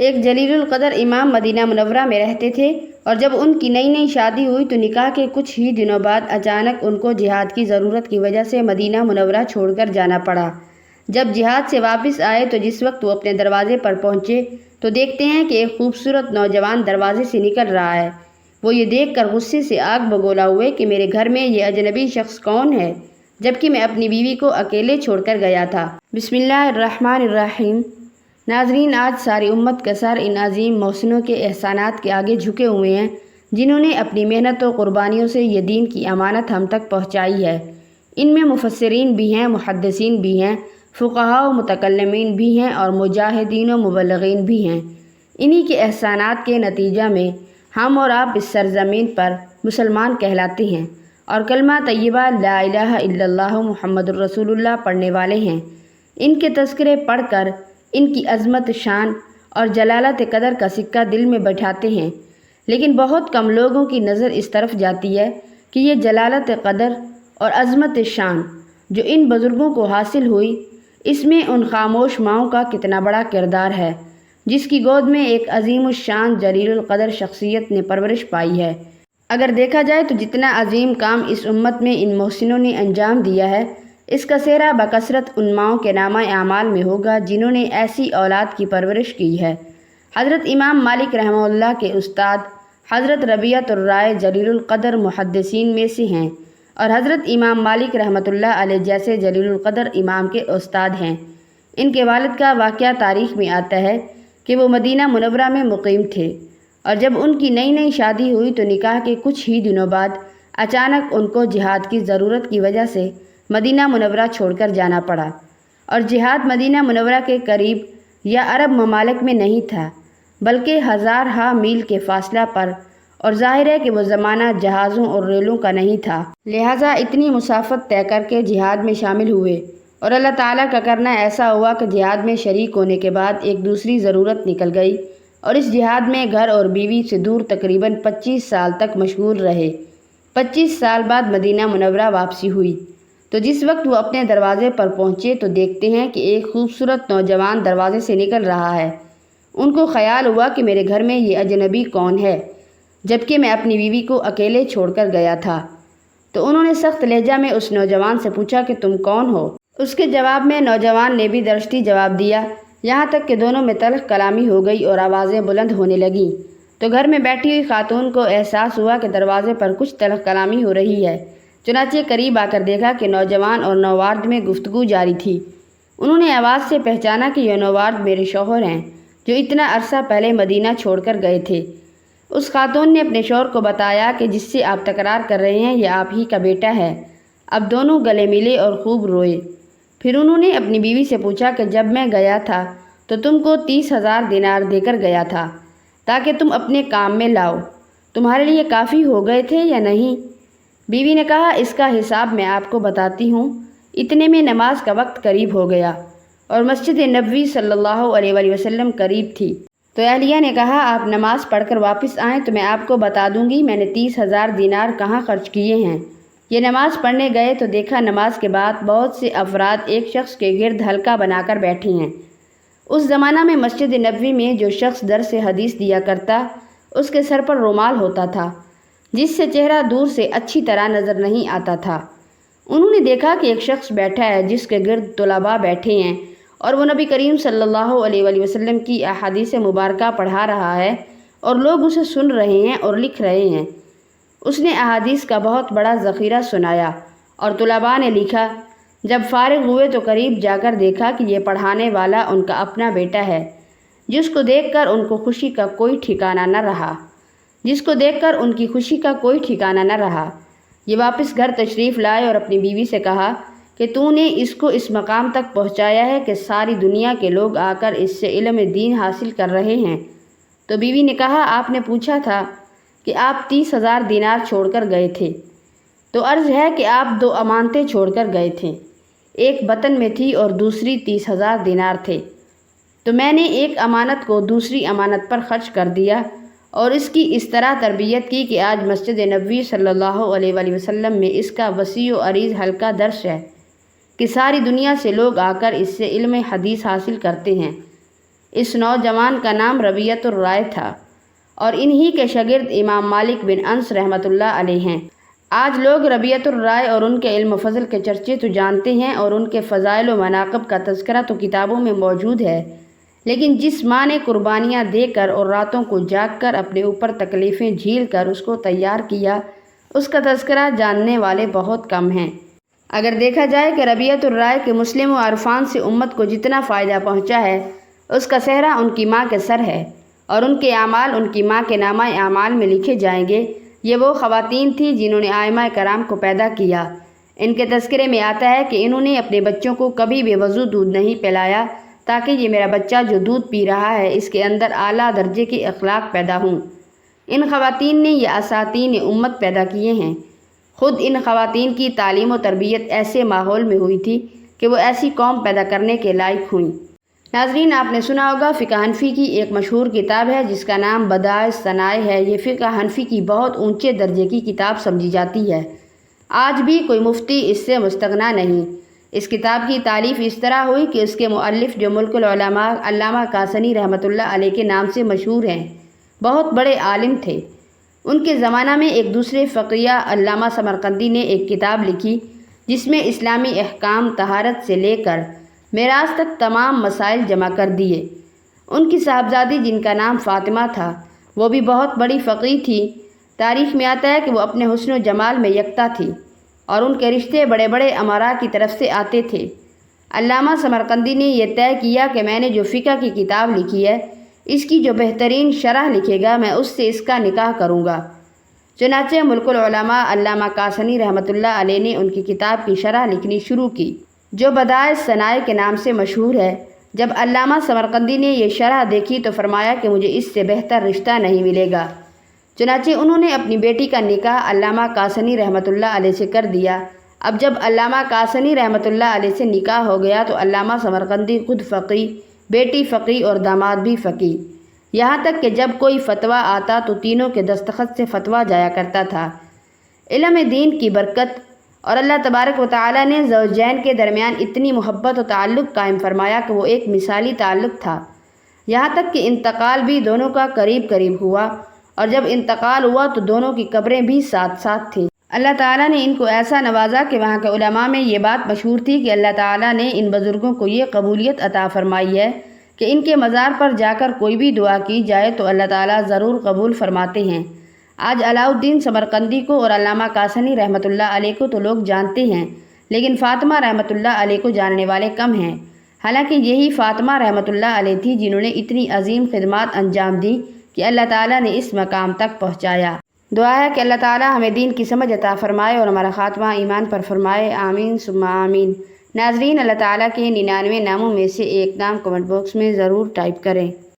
ایک جلیل القدر امام مدینہ منورہ میں رہتے تھے، اور جب ان کی نئی شادی ہوئی تو نکاح کے کچھ ہی دنوں بعد اچانک ان کو جہاد کی ضرورت کی وجہ سے مدینہ منورہ چھوڑ کر جانا پڑا۔ جب جہاد سے واپس آئے تو جس وقت وہ اپنے دروازے پر پہنچے تو دیکھتے ہیں کہ ایک خوبصورت نوجوان دروازے سے نکل رہا ہے۔ وہ یہ دیکھ کر غصے سے آگ بگولا ہوئے کہ میرے گھر میں یہ اجنبی شخص کون ہے، جبکہ میں اپنی بیوی کو اکیلے چھوڑ کر گیا تھا۔ بسم اللہ الرحمن الرحیم۔ ناظرین، آج ساری امت کا سر ان عظیم محسنوں کے احسانات کے آگے جھکے ہوئے ہیں جنہوں نے اپنی محنت و قربانیوں سے یہ دین کی امانت ہم تک پہنچائی ہے۔ ان میں مفسرین بھی ہیں، محدثین بھی ہیں، فقہاء و متکلمین بھی ہیں اور مجاہدین و مبلغین بھی ہیں۔ انہی کے احسانات کے نتیجہ میں ہم اور آپ اس سرزمین پر مسلمان کہلاتے ہیں اور کلمہ طیبہ لا الہ الا اللہ محمد الرسول اللہ پڑھنے والے ہیں۔ ان کے تذکرے پڑھ کر ان کی عظمت، شان اور جلالت قدر کا سکہ دل میں بٹھاتے ہیں، لیکن بہت کم لوگوں کی نظر اس طرف جاتی ہے کہ یہ جلالت قدر اور عظمت شان جو ان بزرگوں کو حاصل ہوئی، اس میں ان خاموش ماؤں کا کتنا بڑا کردار ہے جس کی گود میں ایک عظیم الشان جلیل القدر شخصیت نے پرورش پائی ہے۔ اگر دیکھا جائے تو جتنا عظیم کام اس امت میں ان محسنوں نے انجام دیا ہے، اس کا سہرا بکثرت ان ماؤں کے نامہ اعمال میں ہوگا جنہوں نے ایسی اولاد کی پرورش کی ہے۔ حضرت امام مالک رحمہ اللہ کے استاد حضرت ربیعۃ الرائے جلیل القدر محدثین میں سے ہیں، اور حضرت امام مالک رحمۃ اللہ علیہ جیسے جلیل القدر امام کے استاد ہیں۔ ان کے والد کا واقعہ تاریخ میں آتا ہے کہ وہ مدینہ منورہ میں مقیم تھے، اور جب ان کی نئی شادی ہوئی تو نکاح کے کچھ ہی دنوں بعد اچانک ان کو جہاد کی ضرورت کی وجہ سے مدینہ منورہ چھوڑ کر جانا پڑا، اور جہاد مدینہ منورہ کے قریب یا عرب ممالک میں نہیں تھا بلکہ ہزارہا میل کے فاصلہ پر، اور ظاہر ہے کہ وہ زمانہ جہازوں اور ریلوں کا نہیں تھا، لہٰذا اتنی مسافت طے کر کے جہاد میں شامل ہوئے۔ اور اللہ تعالیٰ کا کرنا ایسا ہوا کہ جہاد میں شریک ہونے کے بعد ایک دوسری ضرورت نکل گئی، اور اس جہاد میں گھر اور بیوی سے دور تقریباً 25 سال تک مشغول رہے۔ 25 سال بعد مدینہ منورہ واپسی ہوئی تو جس وقت وہ اپنے دروازے پر پہنچے تو دیکھتے ہیں کہ ایک خوبصورت نوجوان دروازے سے نکل رہا ہے۔ ان کو خیال ہوا کہ میرے گھر میں یہ اجنبی کون ہے، جبکہ میں اپنی بیوی کو اکیلے چھوڑ کر گیا تھا۔ تو انہوں نے سخت لہجہ میں اس نوجوان سے پوچھا کہ تم کون ہو؟ اس کے جواب میں نوجوان نے بھی درشتی جواب دیا، یہاں تک کہ دونوں میں تلخ کلامی ہو گئی اور آوازیں بلند ہونے لگیں۔ تو گھر میں بیٹھی ہوئی خاتون کو احساس ہوا کہ دروازے پر کچھ تلخ کلامی ہو رہی ہے، چنانچہ قریب آ کر دیکھا کہ نوجوان اور نوارد میں گفتگو جاری تھی۔ انہوں نے آواز سے پہچانا کہ یہ نوارد میرے شوہر ہیں جو اتنا عرصہ پہلے مدینہ چھوڑ کر گئے تھے۔ اس خاتون نے اپنے شوہر کو بتایا کہ جس سے آپ تکرار کر رہے ہیں یہ آپ ہی کا بیٹا ہے۔ اب دونوں گلے ملے اور خوب روئے۔ پھر انہوں نے اپنی بیوی سے پوچھا کہ جب میں گیا تھا تو تم کو 30,000 دینار دے کر گیا تھا تاکہ تم اپنے کام میں لاؤ، تمہارے لیے کافی ہو گئے تھے یا نہیں؟ بیوی نے کہا اس کا حساب میں آپ کو بتاتی ہوں۔ اتنے میں نماز کا وقت قریب ہو گیا اور مسجد نبوی صلی اللہ علیہ وآلہ وسلم قریب تھی، تو اہلیہ نے کہا آپ نماز پڑھ کر واپس آئیں تو میں آپ کو بتا دوں گی میں نے 30,000 دینار کہاں خرچ کیے ہیں۔ یہ نماز پڑھنے گئے تو دیکھا نماز کے بعد بہت سے افراد ایک شخص کے گرد حلقہ بنا کر بیٹھے ہیں۔ اس زمانہ میں مسجد نبوی میں جو شخص درس حدیث دیا کرتا اس کے سر پر رومال ہوتا تھا جس سے چہرہ دور سے اچھی طرح نظر نہیں آتا تھا۔ انہوں نے دیکھا کہ ایک شخص بیٹھا ہے جس کے گرد طلباء بیٹھے ہیں اور وہ نبی کریم صلی اللہ علیہ وآلہ وسلم کی احادیث مبارکہ پڑھا رہا ہے اور لوگ اسے سن رہے ہیں اور لکھ رہے ہیں۔ اس نے احادیث کا بہت بڑا ذخیرہ سنایا اور طلباء نے لکھا۔ جب فارغ ہوئے تو قریب جا کر دیکھا کہ یہ پڑھانے والا ان کا اپنا بیٹا ہے، جس کو دیکھ کر ان کو خوشی کا کوئی ٹھکانہ نہ رہا۔ یہ واپس گھر تشریف لائے اور اپنی بیوی سے کہا کہ تو نے اس کو اس مقام تک پہنچایا ہے کہ ساری دنیا کے لوگ آ کر اس سے علم دین حاصل کر رہے ہیں۔ تو بیوی نے کہا آپ نے پوچھا تھا کہ آپ 30,000 دینار چھوڑ کر گئے تھے، تو عرض ہے کہ آپ 2 امانتیں چھوڑ کر گئے تھے، ایک بطن میں تھی اور دوسری 30,000 دینار تھے، تو میں نے ایک امانت کو دوسری امانت پر خرچ کر دیا اور اس کی اس طرح تربیت کی کہ آج مسجد نبوی صلی اللہ علیہ وآلہ وسلم میں اس کا وسیع و عریض حلقہ درس ہے کہ ساری دنیا سے لوگ آ کر اس سے علم حدیث حاصل کرتے ہیں۔ اس نوجوان کا نام ربیعۃ الرائے تھا اور انہی کے شاگرد امام مالک بن انس رحمۃ اللہ علیہ ہیں۔ آج لوگ ربیعۃ الرائے اور ان کے علم و فضل کے چرچے تو جانتے ہیں اور ان کے فضائل و مناقب کا تذکرہ تو کتابوں میں موجود ہے، لیکن جس ماں نے قربانیاں دے کر اور راتوں کو جاگ کر اپنے اوپر تکلیفیں جھیل کر اس کو تیار کیا، اس کا تذکرہ جاننے والے بہت کم ہیں۔ اگر دیکھا جائے کہ ربیعۃ الرائے کے مسلم و عرفان سے امت کو جتنا فائدہ پہنچا ہے، اس کا سہرا ان کی ماں کے سر ہے اور ان کے اعمال ان کی ماں کے نامہ اعمال میں لکھے جائیں گے۔ یہ وہ خواتین تھیں جنہوں نے ائمہ کرام کو پیدا کیا۔ ان کے تذکرے میں آتا ہے کہ انہوں نے اپنے بچوں کو کبھی بے وضو دودھ نہیں پلایا تاکہ یہ میرا بچہ جو دودھ پی رہا ہے اس کے اندر اعلیٰ درجے کے اخلاق پیدا ہوں۔ ان خواتین نے یہ اساتین امت پیدا کیے ہیں۔ خود ان خواتین کی تعلیم و تربیت ایسے ماحول میں ہوئی تھی کہ وہ ایسی قوم پیدا کرنے کے لائق ہوئیں۔ ناظرین، آپ نے سنا ہوگا فقہ حنفی کی ایک مشہور کتاب ہے جس کا نام بدائع الصنائع ہے۔ یہ فقہ حنفی کی بہت اونچے درجے کی کتاب سمجھی جاتی ہے۔ آج بھی کوئی مفتی اس سے مستغنی نہیں۔ اس کتاب کی تالیف اس طرح ہوئی کہ اس کے مؤلف جو ملک العلماء علامہ کاسنی رحمۃ اللہ علیہ کے نام سے مشہور ہیں، بہت بڑے عالم تھے۔ ان کے زمانہ میں ایک دوسرے فقیہ علامہ سمرقندی نے ایک کتاب لکھی جس میں اسلامی احکام طہارت سے لے کر میراث تک تمام مسائل جمع کر دیے۔ ان کی صاحبزادی جن کا نام فاطمہ تھا، وہ بھی بہت بڑی فقیہ تھی۔ تاریخ میں آتا ہے کہ وہ اپنے حسن و جمال میں یکتا تھی اور ان کے رشتے بڑے بڑے امراء کی طرف سے آتے تھے۔ علامہ سمرقندی نے یہ طے کیا کہ میں نے جو فقہ کی کتاب لکھی ہے، اس کی جو بہترین شرح لکھے گا میں اس سے اس کا نکاح کروں گا۔ چنانچہ ملک العلماء علامہ کاسنی رحمۃ اللہ علیہ نے ان کی کتاب کی شرح لکھنی شروع کی جو بدائع الصنائع کے نام سے مشہور ہے۔ جب علامہ سمرقندی نے یہ شرح دیکھی تو فرمایا کہ مجھے اس سے بہتر رشتہ نہیں ملے گا۔ چنانچہ انہوں نے اپنی بیٹی کا نکاح علامہ کاسنی رحمۃ اللہ علیہ سے کر دیا۔ اب جب علامہ کاسنی رحمۃ اللہ علیہ سے نکاح ہو گیا تو علامہ سمرقندی خود فقیہ، بیٹی فقیہ اور داماد بھی فقیہ، یہاں تک کہ جب کوئی فتویٰ آتا تو تینوں کے دستخط سے فتویٰ جایا کرتا تھا۔ علم دین کی برکت اور اللہ تبارک و تعالیٰ نے زوجین کے درمیان اتنی محبت و تعلق قائم فرمایا کہ وہ ایک مثالی تعلق تھا، یہاں تک کہ انتقال بھی دونوں کا قریب قریب ہوا، اور جب انتقال ہوا تو دونوں کی قبریں بھی ساتھ ساتھ تھیں۔ اللہ تعالیٰ نے ان کو ایسا نوازا کہ وہاں کے علماء میں یہ بات مشہور تھی کہ اللہ تعالیٰ نے ان بزرگوں کو یہ قبولیت عطا فرمائی ہے کہ ان کے مزار پر جا کر کوئی بھی دعا کی جائے تو اللہ تعالیٰ ضرور قبول فرماتے ہیں۔ آج علاء الدین سمرقندی کو اور علامہ کاسنی رحمۃ اللہ علیہ کو تو لوگ جانتے ہیں، لیکن فاطمہ رحمۃ اللہ علیہ کو جاننے والے کم ہیں۔ حالانکہ یہی فاطمہ رحمۃ اللہ علیہ تھی جنہوں نے اتنی عظیم خدمات انجام دی کہ اللہ تعالیٰ نے اس مقام تک پہنچایا۔ دعا ہے کہ اللہ تعالیٰ ہمیں دین کی سمجھ عطا فرمائے اور ہمارا خاتمہ ایمان پر فرمائے، آمین ثم آمین۔ ناظرین، اللہ تعالیٰ کے 99 ناموں میں سے ایک نام کمنٹ باکس میں ضرور ٹائپ کریں۔